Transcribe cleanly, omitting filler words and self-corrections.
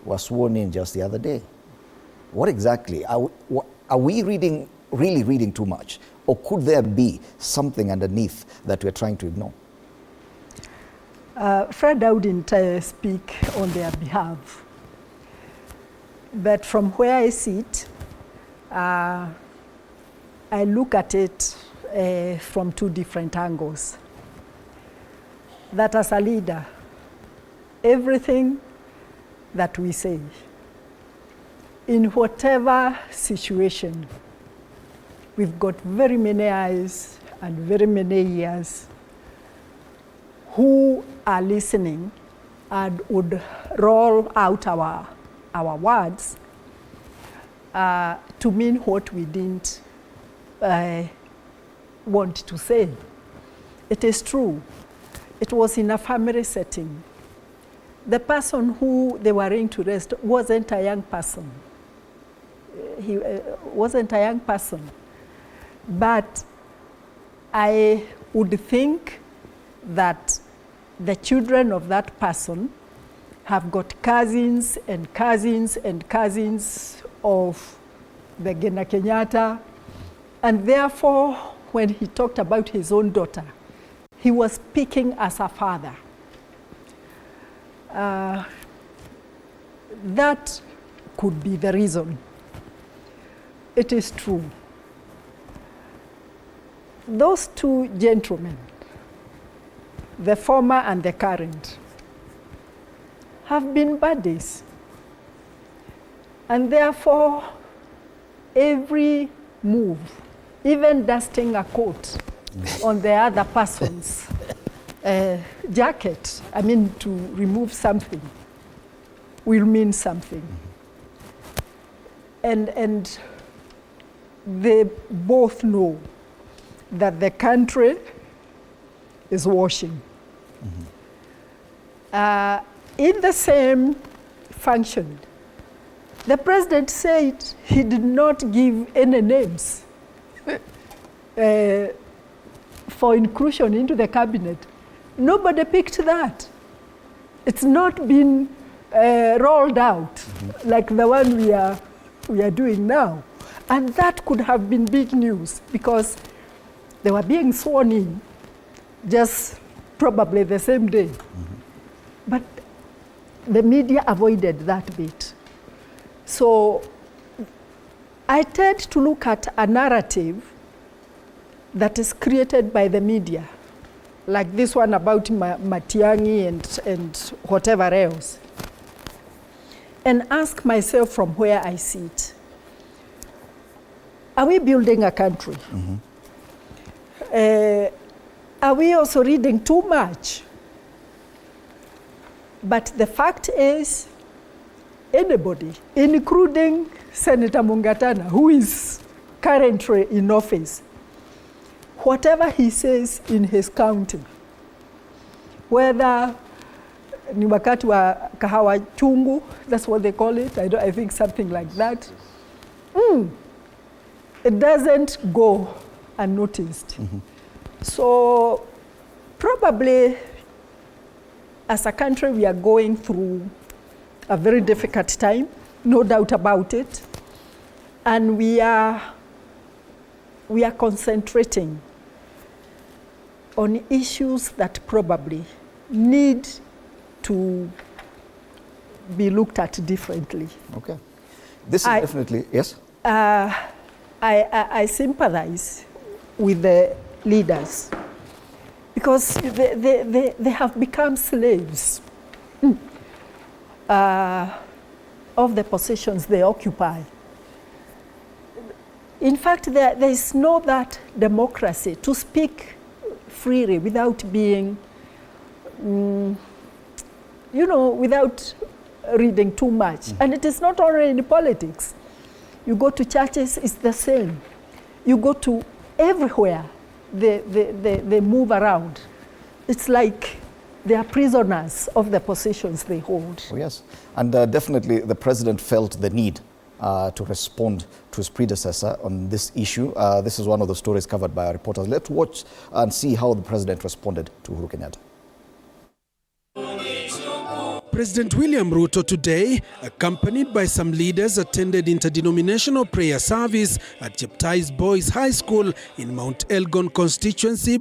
was sworn in just the other day. What exactly? Are we really reading too much? Or could there be something underneath that we're trying to ignore? Fred, I wouldn't speak on their behalf. But from where I sit, I look at it from two different angles. That as a leader, everything that we say, in whatever situation, we've got very many eyes and very many ears who are listening and would roll out our words to mean what we didn't want to say. It is true. It was in a family setting. The person who they were going to arrest wasn't a young person. He wasn't a young person. But I would think that the children of that person have got cousins and cousins and cousins of the Gena Kenyatta. And therefore, when he talked about his own daughter, he was speaking as a father. That could be the reason. It is true. Those two gentlemen, the former and the current, have been buddies. And therefore, every move, even dusting a coat on the other person's jacket, I mean to remove something, will mean something. And they both know that the country is watching. In the same function, the president said he did not give any names for inclusion into the cabinet. Nobody picked that. It's not been rolled out like the one we are doing now. And that could have been big news because they were being sworn in just probably the same day. But the media avoided that bit. So I tend to look at a narrative that is created by the media, like this one about Matiang'i and whatever else, and ask myself from where I sit. Are we building a country? Are we also reading too much? But the fact is, anybody, including Senator Mungatana, who is currently in office, whatever he says in his county, whether ni wakati wa kahawa chungu, that's what they call it, I think something like that, it doesn't go unnoticed. So probably as a country we are going through a very difficult time, no doubt about it, and we are concentrating on issues that probably need to be looked at differently. Okay. This is definitely, yes? I sympathize with the leaders because they have become slaves of the positions they occupy. In fact, there is no that democracy to speak freely without being, without reading too much. And it is not only in politics. You go to churches, it's the same. You go to everywhere, they move around. It's like they are prisoners of the positions they hold. Oh, yes, and definitely the president felt the need to respond to his predecessor on this issue. This is one of the stories covered by our reporters. Let's watch and see how the president responded to Uhuru Kenyatta. President William Ruto today, accompanied by some leaders, attended interdenominational prayer service at Sympathize Boys High School in Mount Elgon constituency,